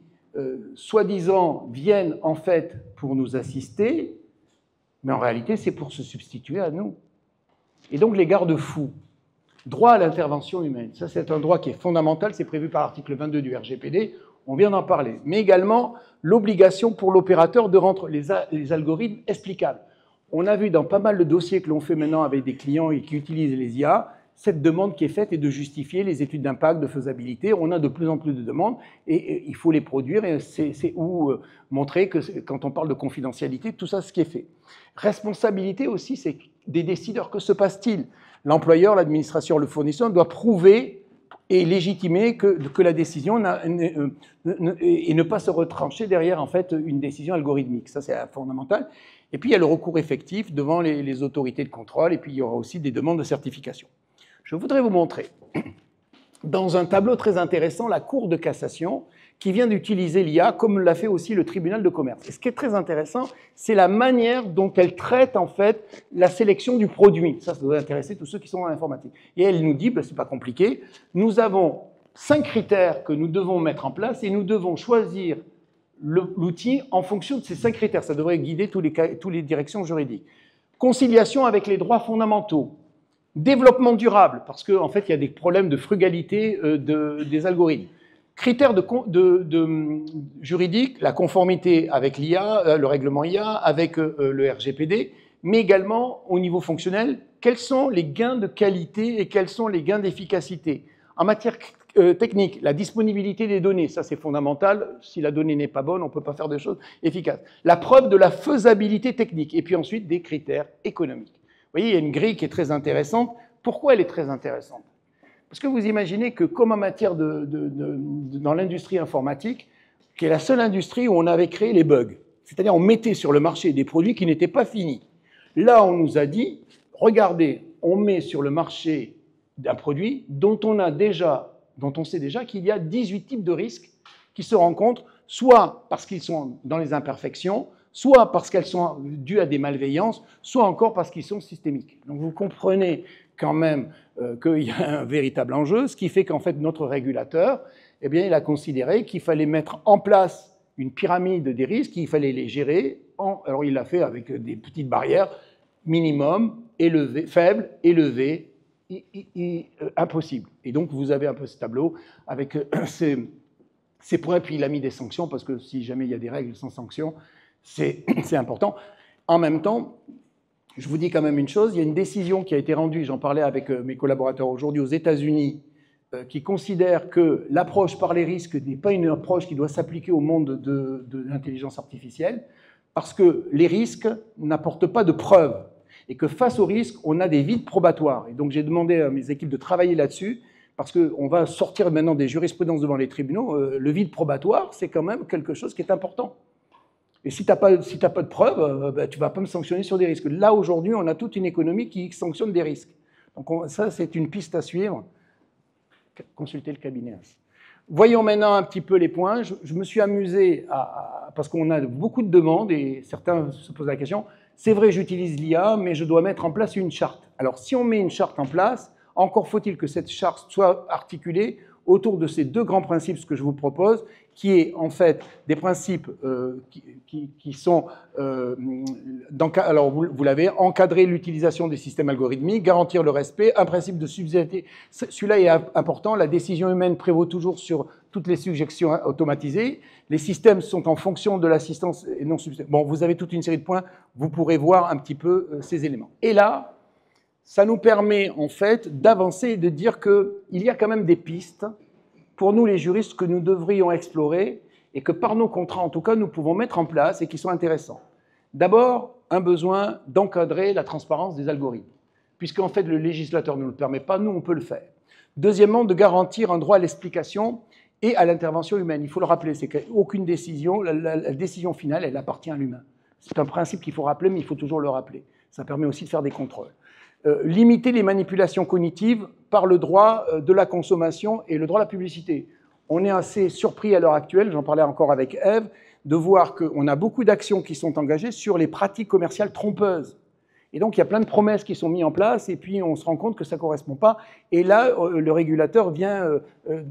Speaker 2: soi-disant, viennent en fait pour nous assister, mais en réalité, c'est pour se substituer à nous. Et donc, les garde-fous. Droit à l'intervention humaine, ça c'est un droit qui est fondamental, c'est prévu par l'article 22 du RGPD, on vient d'en parler, mais également l'obligation pour l'opérateur de rendre les algorithmes explicables. On a vu dans pas mal de dossiers que l'on fait maintenant avec des clients et qui utilisent les IA, cette demande qui est faite est de justifier les études d'impact, de faisabilité. On a de plus en plus de demandes et il faut les produire et c'est où montrer que quand on parle de confidentialité, tout ça, ce qui est fait. Responsabilité aussi, c'est des décideurs. Que se passe-t-il? L'employeur, l'administration, le fournisseur doit prouver et légitimer que la décision et ne pas se retrancher derrière en fait une décision algorithmique. Ça, c'est fondamental. Et puis, il y a le recours effectif devant les autorités de contrôle et puis il y aura aussi des demandes de certification. Je voudrais vous montrer dans un tableau très intéressant la Cour de cassation, qui vient d'utiliser l'IA, comme l'a fait aussi le tribunal de commerce. Et ce qui est très intéressant, c'est la manière dont elle traite en fait la sélection du produit. Ça doit intéresser tous ceux qui sont dans l'informatique. Et elle nous dit, ben, c'est pas compliqué, nous avons 5 critères que nous devons mettre en place et nous devons choisir l'outil en fonction de ces 5 critères. Ça devrait guider toutes les directions juridiques. Conciliation avec les droits fondamentaux. Développement durable, parce qu'en fait, il y a des problèmes de frugalité des algorithmes. Critères juridiques, la conformité avec l'IA, le règlement IA, avec le RGPD, mais également au niveau fonctionnel, quels sont les gains de qualité et quels sont les gains d'efficacité. En matière technique, la disponibilité des données, ça c'est fondamental. Si la donnée n'est pas bonne, on ne peut pas faire des choses efficaces. La preuve de la faisabilité technique, et puis ensuite des critères économiques. Vous voyez, il y a une grille qui est très intéressante. Pourquoi elle est très intéressante? Parce que vous imaginez que comme en matière dans l'industrie informatique, qui est la seule industrie où on avait créé les bugs, c'est-à-dire on mettait sur le marché des produits qui n'étaient pas finis. Là, on nous a dit, regardez, on met sur le marché un produit dont on sait déjà qu'il y a 18 types de risques qui se rencontrent, soit parce qu'ils sont dans les imperfections, soit parce qu'elles sont dues à des malveillances, soit encore parce qu'ils sont systémiques. Donc vous comprenez quand même qu'il y a un véritable enjeu, ce qui fait qu'en fait notre régulateur, eh bien, il a considéré qu'il fallait mettre en place une pyramide des risques, qu'il fallait les gérer. Alors il l'a fait avec des petites barrières, minimum, élevé, faible, élevé, impossible. Et donc vous avez un peu ce tableau avec ces points, puis il a mis des sanctions, parce que si jamais il y a des règles sans sanctions, c'est important. En même temps, je vous dis quand même une chose, il y a une décision qui a été rendue, j'en parlais avec mes collaborateurs aujourd'hui aux États-Unis, qui considère que l'approche par les risques n'est pas une approche qui doit s'appliquer au monde de l'intelligence artificielle, parce que les risques n'apportent pas de preuves, et que face aux risques, on a des vides probatoires. Et donc j'ai demandé à mes équipes de travailler là-dessus, parce qu'on va sortir maintenant des jurisprudences devant les tribunaux. Le vide probatoire, c'est quand même quelque chose qui est important. Et si tu n'as pas de preuves, ben, tu ne vas pas me sanctionner sur des risques. Là, aujourd'hui, on a toute une économie qui sanctionne des risques. Donc ça, c'est une piste à suivre. Consultez le cabinet. Voyons maintenant un petit peu les points. Je me suis amusé, parce qu'on a beaucoup de demandes, et certains se posent la question, c'est vrai, j'utilise l'IA, mais je dois mettre en place une charte. Alors, si on met une charte en place, encore faut-il que cette charte soit articulée autour de ces 2 grands principes, ce que je vous propose, qui est en fait des principes qui sont, alors vous l'avez, encadrer l'utilisation des systèmes algorithmiques, garantir le respect, un principe de subsidiarité. Celui-là est important, la décision humaine prévaut toujours sur toutes les suggestions automatisées, les systèmes sont en fonction de l'assistance et non subsidiaire. Bon, vous avez toute une série de points, vous pourrez voir un petit peu ces éléments. Et là, ça nous permet en fait d'avancer et de dire qu'il y a quand même des pistes pour nous les juristes que nous devrions explorer et que par nos contrats en tout cas nous pouvons mettre en place et qui sont intéressants. D'abord, un besoin d'encadrer la transparence des algorithmes, puisqu'en fait le législateur ne le permet pas, nous on peut le faire. Deuxièmement, de garantir un droit à l'explication et à l'intervention humaine. Il faut le rappeler, c'est qu'aucune décision, la décision finale, elle appartient à l'humain. C'est un principe qu'il faut rappeler, mais il faut toujours le rappeler. Ça permet aussi de faire des contrôles. Limiter les manipulations cognitives par le droit de la consommation et le droit à la publicité. On est assez surpris à l'heure actuelle, j'en parlais encore avec Ève, de voir qu'on a beaucoup d'actions qui sont engagées sur les pratiques commerciales trompeuses. Et donc, il y a plein de promesses qui sont mises en place, et puis on se rend compte que ça ne correspond pas. Et là, le régulateur vient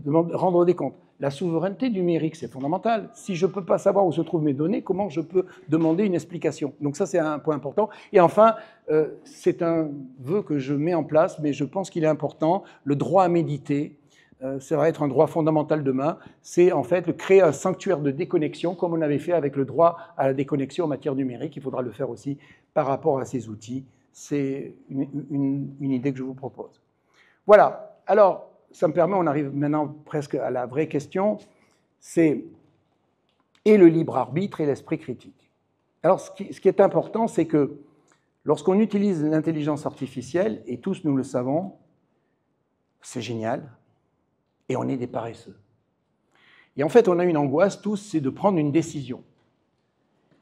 Speaker 2: rendre des comptes. La souveraineté numérique, c'est fondamental. Si je ne peux pas savoir où se trouvent mes données, comment je peux demander une explication? Donc ça, c'est un point important. Et enfin, c'est un vœu que je mets en place, mais je pense qu'il est important, le droit à méditer. Ça va être un droit fondamental demain. C'est en fait créer un sanctuaire de déconnexion, comme on avait fait avec le droit à la déconnexion en matière numérique. Il faudra le faire aussi par rapport à ces outils. C'est une idée que je vous propose. Voilà. Alors, ça me permet, on arrive maintenant presque à la vraie question, c'est et le libre arbitre et l'esprit critique. Alors, ce qui est important, c'est que lorsqu'on utilise l'intelligence artificielle, et tous nous le savons, c'est génial, et on est des paresseux. Et en fait, on a une angoisse tous, c'est de prendre une décision.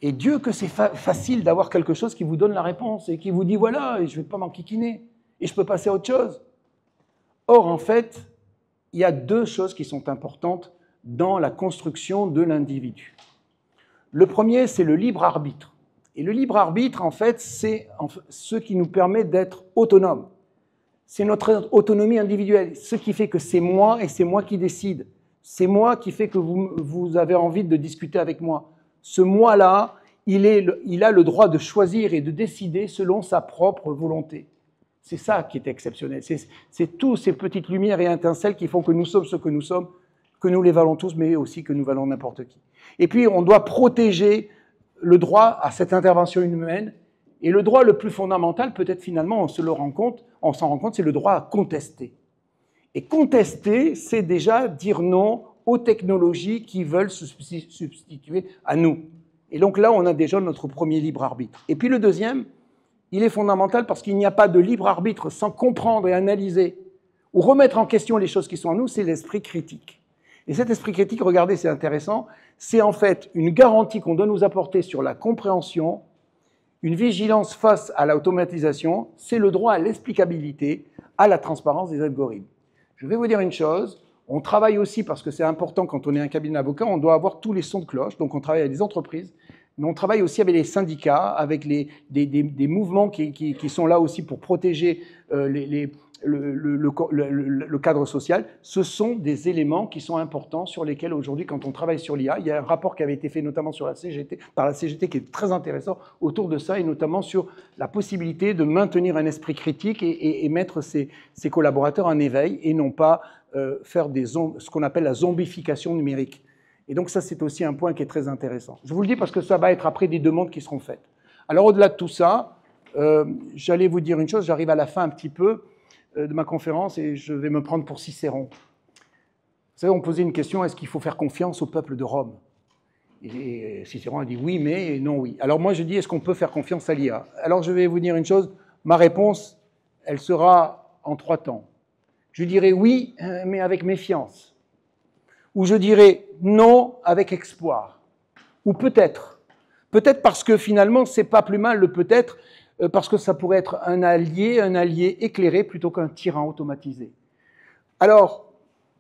Speaker 2: Et Dieu que c'est facile d'avoir quelque chose qui vous donne la réponse et qui vous dit, voilà, je ne vais pas m'enquiquiner, et je peux passer à autre chose. Or, en fait, il y a deux choses qui sont importantes dans la construction de l'individu. Le premier, c'est le libre arbitre. Et le libre arbitre, en fait, c'est ce qui nous permet d'être autonomes. C'est notre autonomie individuelle, ce qui fait que c'est moi et c'est moi qui décide. C'est moi qui fait que vous avez envie de discuter avec moi. Ce moi-là, il a le droit de choisir et de décider selon sa propre volonté. C'est ça qui est exceptionnel. C'est tous ces petites lumières et étincelles qui font que nous sommes ce que nous sommes, que nous les valons tous, mais aussi que nous valons n'importe qui. Et puis, on doit protéger le droit à cette intervention humaine. Et le droit le plus fondamental, peut-être finalement, on s'en rend compte, c'est le droit à contester. Et contester, c'est déjà dire non aux technologies qui veulent se substituer à nous. Et donc là, on a déjà notre premier libre arbitre. Et puis le deuxième, il est fondamental parce qu'il n'y a pas de libre arbitre sans comprendre et analyser ou remettre en question les choses qui sont en nous, c'est l'esprit critique. Et cet esprit critique, regardez, c'est intéressant, c'est en fait une garantie qu'on doit nous apporter sur la compréhension, une vigilance face à l'automatisation, c'est le droit à l'explicabilité, à la transparence des algorithmes. Je vais vous dire une chose, on travaille aussi, parce que c'est important quand on est un cabinet d'avocats, on doit avoir tous les sons de cloche, donc on travaille avec des entreprises, mais on travaille aussi avec les syndicats, avec des mouvements qui sont là aussi pour protéger le cadre social. Ce sont des éléments qui sont importants sur lesquels aujourd'hui, quand on travaille sur l'IA, il y a un rapport qui avait été fait notamment sur par la CGT qui est très intéressant autour de ça, et notamment sur la possibilité de maintenir un esprit critique et mettre ses collaborateurs en éveil et non pas faire ce qu'on appelle la zombification numérique. Et donc ça, c'est aussi un point qui est très intéressant. Je vous le dis parce que ça va être après des demandes qui seront faites. Alors au-delà de tout ça, j'allais vous dire une chose, j'arrive à la fin un petit peu de ma conférence et je vais me prendre pour Cicéron. Vous savez, on posait une question, est-ce qu'il faut faire confiance au peuple de Rome? Et Cicéron a dit oui, mais non, oui. Alors moi, je dis, est-ce qu'on peut faire confiance à l'IA? Alors je vais vous dire une chose, ma réponse, elle sera en 3 temps. Je dirais oui, mais avec méfiance. Ou je dirais non, avec espoir. Ou peut-être. Peut-être parce que finalement, c'est pas plus mal le peut-être, parce que ça pourrait être un allié éclairé plutôt qu'un tyran automatisé. Alors,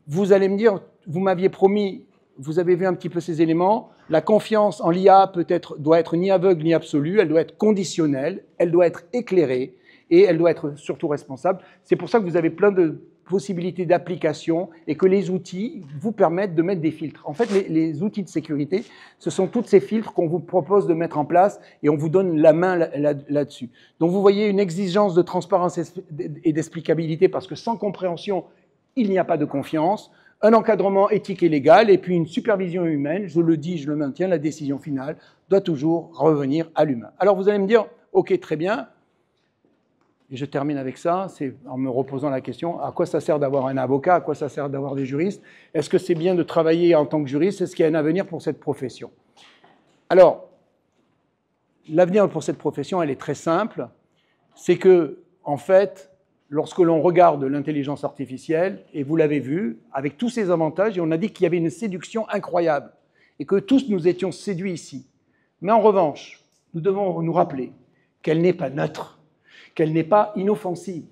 Speaker 2: vous allez me dire, vous m'aviez promis, vous avez vu un petit peu ces éléments, la confiance en l'IA doit être ni aveugle ni absolue, elle doit être conditionnelle, elle doit être éclairée et elle doit être surtout responsable. C'est pour ça que vous avez plein de possibilités d'application et que les outils vous permettent de mettre des filtres. En fait, les outils de sécurité, ce sont tous ces filtres qu'on vous propose de mettre en place et on vous donne la main là-dessus. Donc vous voyez une exigence de transparence et d'explicabilité parce que sans compréhension, il n'y a pas de confiance, un encadrement éthique et légal et puis une supervision humaine, je le dis, je le maintiens, la décision finale doit toujours revenir à l'humain. Alors vous allez me dire, ok, très bien, et je termine avec ça, c'est en me reposant la question, à quoi ça sert d'avoir un avocat, à quoi ça sert d'avoir des juristes? Est-ce que c'est bien de travailler en tant que juriste? Est-ce qu'il y a un avenir pour cette profession? Alors, l'avenir pour cette profession, elle est très simple, c'est que, en fait, lorsque l'on regarde l'intelligence artificielle, et vous l'avez vu, avec tous ses avantages, et on a dit qu'il y avait une séduction incroyable, et que tous nous étions séduits ici. Mais en revanche, nous devons nous rappeler qu'elle n'est pas neutre, qu'elle n'est pas inoffensive,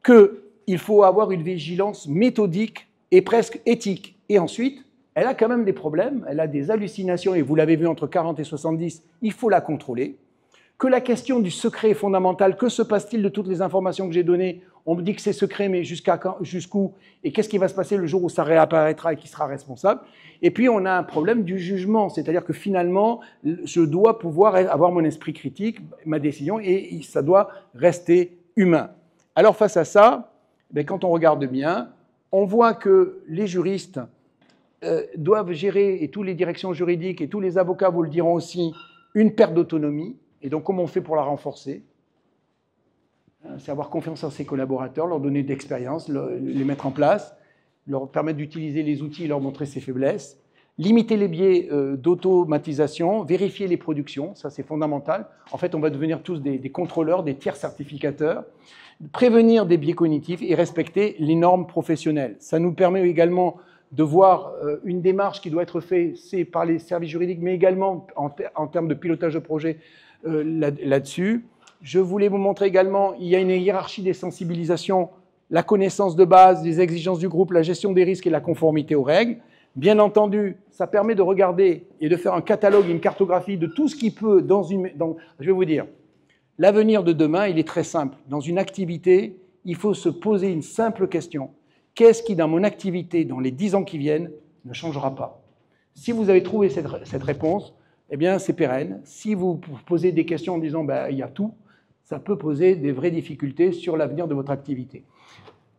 Speaker 2: qu'il faut avoir une vigilance méthodique et presque éthique. Et ensuite, elle a quand même des problèmes, elle a des hallucinations, et vous l'avez vu entre 40 et 70, il faut la contrôler. Que la question du secret est fondamentale, que se passe-t-il de toutes les informations que j'ai données? On me dit que c'est secret, mais jusqu'où? Et qu'est-ce qui va se passer le jour où ça réapparaîtra et qui sera responsable? Et puis on a un problème du jugement, c'est-à-dire que finalement, je dois pouvoir avoir mon esprit critique, ma décision, et ça doit rester humain. Alors face à ça, quand on regarde bien, on voit que les juristes doivent gérer, et toutes les directions juridiques et tous les avocats vous le diront aussi, une perte d'autonomie. Et donc, comment on fait pour la renforcer? C'est avoir confiance en ses collaborateurs, leur donner de l'expérience, les mettre en place, leur permettre d'utiliser les outils et leur montrer ses faiblesses, limiter les biais d'automatisation, vérifier les productions, ça c'est fondamental. En fait, on va devenir tous des contrôleurs, des tiers certificateurs, prévenir des biais cognitifs et respecter les normes professionnelles. Ça nous permet également de voir une démarche qui doit être faite, c'est par les services juridiques, mais également en termes de pilotage de projet, là-dessus. Je voulais vous montrer également, il y a une hiérarchie des sensibilisations la connaissance de base, les exigences du groupe, la gestion des risques et la conformité aux règles. Bien entendu, ça permet de regarder et de faire un catalogue, une cartographie de tout ce qui peut je vais vous dire, l'avenir de demain, il est très simple. Dans une activité, il faut se poser une simple question. Qu'est-ce qui, dans mon activité, dans les 10 ans qui viennent, ne changera pas? Si vous avez trouvé cette réponse, eh bien, c'est pérenne. Si vous posez des questions en disant il y a tout, ça peut poser des vraies difficultés sur l'avenir de votre activité.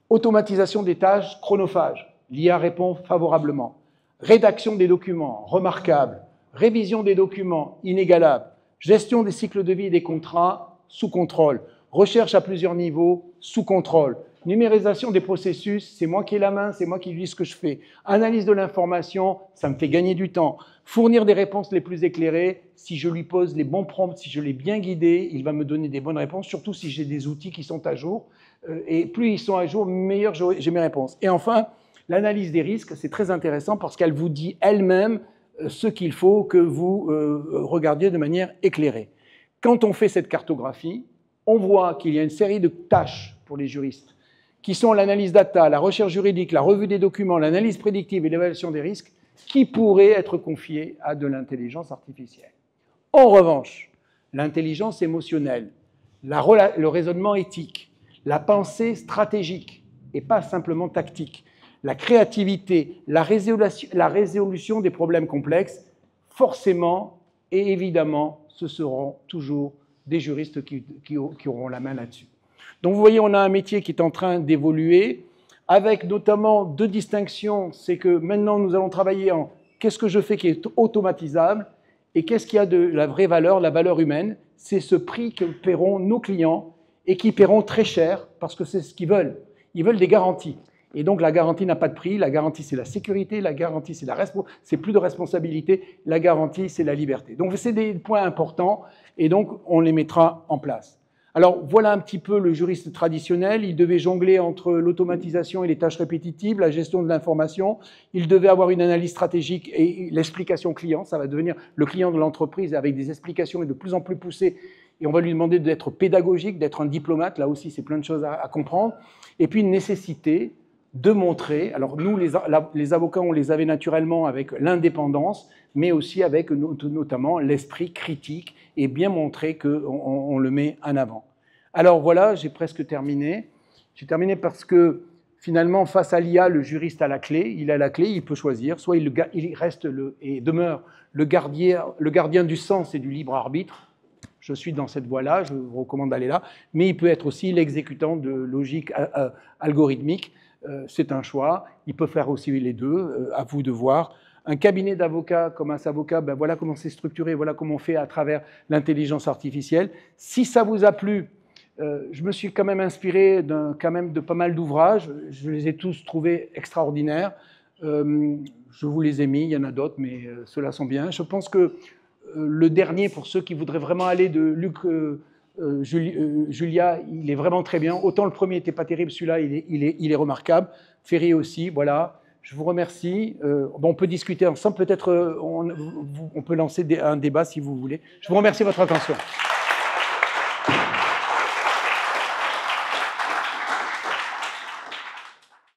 Speaker 2: Automatisation des tâches chronophages. L'IA répond favorablement. Rédaction des documents, remarquable. Révision des documents, inégalable. Gestion des cycles de vie et des contrats, sous contrôle. Recherche à plusieurs niveaux, sous contrôle. Numérisation des processus, c'est moi qui ai la main, c'est moi qui dis ce que je fais. Analyse de l'information, ça me fait gagner du temps. Fournir des réponses les plus éclairées, si je lui pose les bons prompts, si je l'ai bien guidé, il va me donner des bonnes réponses, surtout si j'ai des outils qui sont à jour. Et plus ils sont à jour, meilleur j'ai mes réponses. Et enfin, l'analyse des risques, c'est très intéressant parce qu'elle vous dit elle-même ce qu'il faut que vous regardiez de manière éclairée. Quand on fait cette cartographie, on voit qu'il y a une série de tâches pour les juristes qui sont l'analyse data, la recherche juridique, la revue des documents, l'analyse prédictive et l'évaluation des risques qui pourraient être confiées à de l'intelligence artificielle. En revanche, l'intelligence émotionnelle, le raisonnement éthique, la pensée stratégique et pas simplement tactique, la créativité, la résolution des problèmes complexes, forcément et évidemment, ce seront toujours des juristes qui auront la main là-dessus. Donc vous voyez, on a un métier qui est en train d'évoluer, avec notamment 2 distinctions, c'est que maintenant nous allons travailler en qu'est-ce que je fais qui est automatisable et qu'est-ce qui a de la vraie valeur, la valeur humaine, c'est ce prix que paieront nos clients et qui paieront très cher parce que c'est ce qu'ils veulent. Ils veulent des garanties. Et donc la garantie n'a pas de prix, la garantie c'est la sécurité, la garantie c'est plus de responsabilité, la garantie c'est la liberté. Donc c'est des points importants et donc on les mettra en place. Alors voilà un petit peu le juriste traditionnel, il devait jongler entre l'automatisation et les tâches répétitives, la gestion de l'information, il devait avoir une analyse stratégique et l'explication client, ça va devenir le client de l'entreprise avec des explications de plus en plus poussées et on va lui demander d'être pédagogique, d'être un diplomate, là aussi c'est plein de choses à comprendre, et puis une nécessité de montrer, alors nous les avocats on les avait naturellement avec l'indépendance, mais aussi avec notamment l'esprit critique et bien montrer qu'on le met en avant. Alors voilà, j'ai presque terminé. J'ai terminé parce que finalement face à l'IA, le juriste a la clé, il peut choisir, soit il reste et demeure le gardien du sens et du libre arbitre. Je suis dans cette voie-là, je vous recommande d'aller là, mais il peut être aussi l'exécutant de logique algorithmique. C'est un choix, il peut faire aussi les deux, à vous de voir. Un cabinet d'avocats comme Asavocat, voilà comment c'est structuré, voilà comment on fait à travers l'intelligence artificielle. Si ça vous a plu, je me suis quand même inspiré de pas mal d'ouvrages, je les ai tous trouvés extraordinaires. Je vous les ai mis, il y en a d'autres, mais ceux-là sont bien. Je pense que le dernier, pour ceux qui voudraient vraiment aller de Luc Julia, il est vraiment très bien. Autant le premier n'était pas terrible, celui-là, il est remarquable. Ferry aussi, voilà. Je vous remercie. On peut discuter ensemble. Peut-être on peut lancer un débat si vous voulez. Je vous remercie de votre attention.